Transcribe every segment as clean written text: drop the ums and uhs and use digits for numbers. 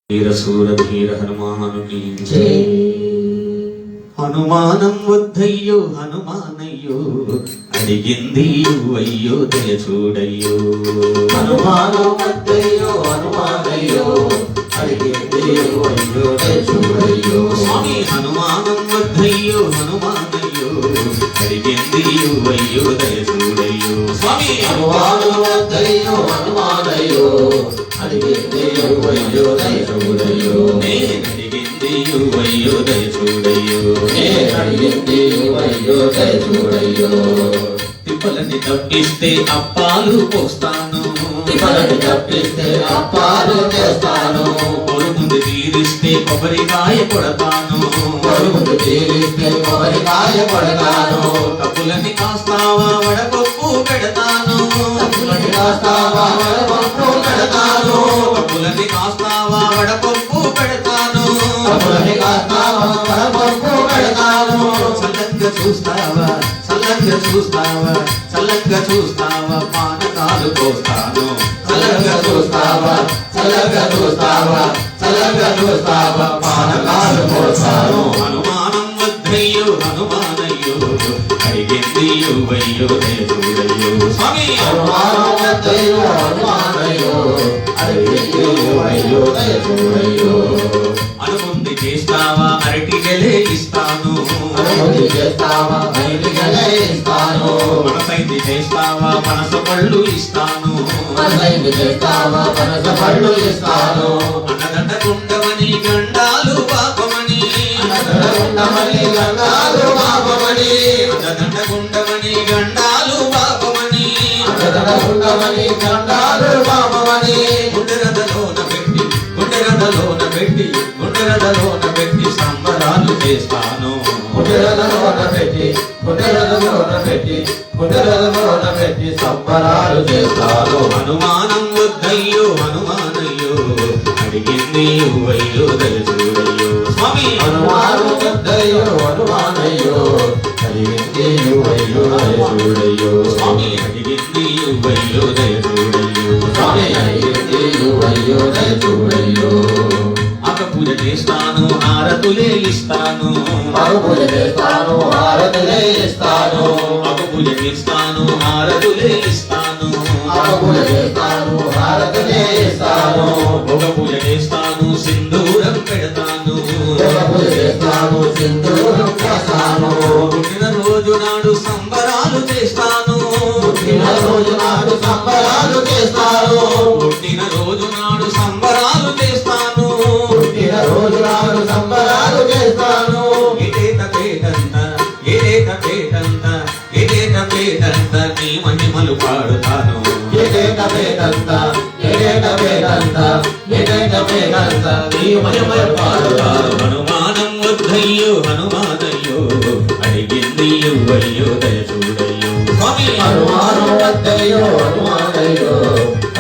ధీర శూర ధీర హనుమానుని హనుమానం వద్దయ్యో హనుమానయ్యో అడిగింది అయ్యో దయ చూడయ్యో. హనుమానం వద్దయ్యో హనుమానయ్యో అడిగింది అయ్యో దయ చూడయ్యో. స్వామి హనుమానం వద్దయ్యో హనుమానయ్యో అడిగింది అయ్యో దయ చూడయ్యో. స్వామి హనుమానం వద్దయ్యో హనుమానయ్యో అడిగింది అయ్యో దయ చూడయ్యో. అడిగింది అయ్యో దయ చూడయ్యో. అడిగింది అయ్యో దయ చూడయ్యో. తిప్పలని తప్పిస్తే అప్పాలు పోస్తాను, తిప్పలని తప్పిస్తే అప్పాలు చేస్తాను, కొడుకుని తీరిస్తే కొబ్బరికాయ కొడతాను, కొడుకుని తీరిస్తే కొబ్బరికాయ కొడతాను, తప్పులని కాస్తావా వడపప్పు పెడతాను, తప్పులని కాస్తావా వడపప్పు పెడతాను, తప్పులని కాస్తావా వడపప్పు పెడతాను, తప్పులని కాస్తావా వడపప్పు పెడతాను. చల్లంగా చూస్తావా చల్లంగా చూస్తావా చల్లంగా చూస్తావా పానకాలు పోస్తాను, చల్లగా చూస్తావా చల్లగా చూస్తావా చల్లగా చూస్తావా పానకాలు పోస్తాను. హనుమానం వద్దయ్యో హనుమానయ్యో అడిగింది అయ్యో దయ చూడయ్యో. స్వామి హనుమానం వద్దయ్యో హనుమానయ్యో అడిగింది అయ్యో దయ చూడయ్యో. అనుకుంది చేస్తావా అరటి గెలే ఇస్తాను, అనుమతి చేస్తావా బయటికెళ్ళే ఇస్తాను, మనసైతే చేస్తావా మనసు పళ్ళు ఇస్తాను, మనసైతే చేస్తావా పనస పళ్ళు ఇస్తాను, అన్నదండకుండమని గండాలు పాపమని, ఉండమని గంగాలు పాపమని, అన్నదండకుండమని గండాలు పాపమని, ఉండమని గంగాలు పాపమని, గుండెరదలోన పెట్టి గుండెరదలోన పెట్టి గుండెరదలోన పెట్టి సంబరాలు చేస్తాను, గుండెలలోన పెట్టి గుండెలలోన పెట్టి గుండెలలోన పెట్టి సంబరాలు చేస్తాను. హనుమానం వద్దయ్యో హనుమానయ్యో అడిగింది అయ్యో దయ చూడయ్యో. స్వామి హనుమాను వద్దయ్యో హనుమానయ్యో అడిగింది అయ్యో దయ చూడయ్యో. స్వామి అడిగింది అయ్యో దయ చూడయ్యో. స్వామి అడిగింది అయ్యో దయ చూడయ్యో. అక పూజ చేస్తాను హారతులే ఇస్తాను, పూజ చేస్తాను హారతులే ఇస్తాను, అక పూజ చేస్తాను హారతులే ఇస్తాను, పూజ చేస్తాను హారతులే ఇస్తాను, ఒక పూజ చేస్తాను సింధూరం పెడతాను, పూజ చేస్తాను సింధూరం చేస్తాను, పుట్టిన రోజు నాడు సంబరాలు చేస్తాను, పుట్టిన రోజు నాడు సంబరాలు చేస్తాను, పుట్టిన రోజు నాడు సంబరాలు చేస్తాను, పుట్టిన రోజు నాడు సంబరాలు చేస్తాను. ఏటేట పేటంత ఏటేట పేటంత ఏటేట పేటంత నీ మహిమలు పాడుతాను, ఏటేట పేటంత ఏటేట పేటంత ఏటేట పేటంత నీ మహిమ పాడుతాను. హనుమానం వద్దయ్యో హనుమానయ్యో అడిగింది అయ్యో దయ చూడయ్యో. స్వామి హనుమానం వద్దయ్యో హనుమానయ్యో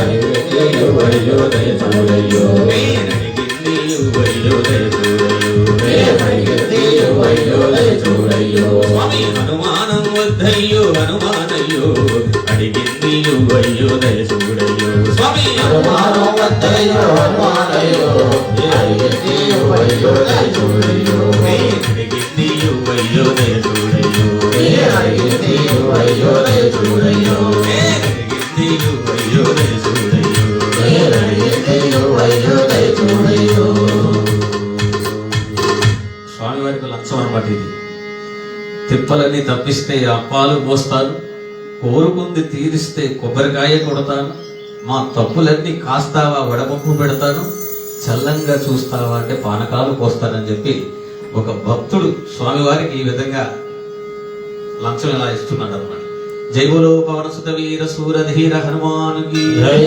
అడిగింది అయ్యో దయ చూడయ్యో. నేనడిగింది అయ్యో దయ చూడయ్యో. అడిగింది అయ్యో దయ చూడయ్యో. స్వామి హనుమానం వద్దయ్యో హనుమానయ్యో అడిగింది అయ్యో దయ చూడయ్యో. స్వామి హనుమానం వద్దయ్యో హనుమానయ్యో అడిగింది అయ్యో దయ చూడయ్యో. నేనడిగింది అయ్యో దయ చూడయ్యో. అడిగింది అయ్యో దయ చూడయ్యో. నేనడిగింది అయ్యో దయ చూడయ్యో. అడిగింది అయ్యో దయ చూడయ్యో. స్వామివారికి లంచం అన్నమాట ఇది. తిప్పలని తప్పిస్తే అప్పాలు పోస్తాను, కోరుకుంది తీరిస్తే కొబ్బరికాయ కొడతాను, మా తప్పులన్నీ కాస్తావా వడపప్పు పెడతాను, చల్లంగా చూస్తావా అంటే పానకాలు పోస్తానని చెప్పి ఒక భక్తుడు స్వామివారికి ఈ విధంగా లంచం ఇలా ఇస్తున్నాడు అనమాట. జై బోలో పవన సుత వీర సూర ధీర హనుమానుకి జై.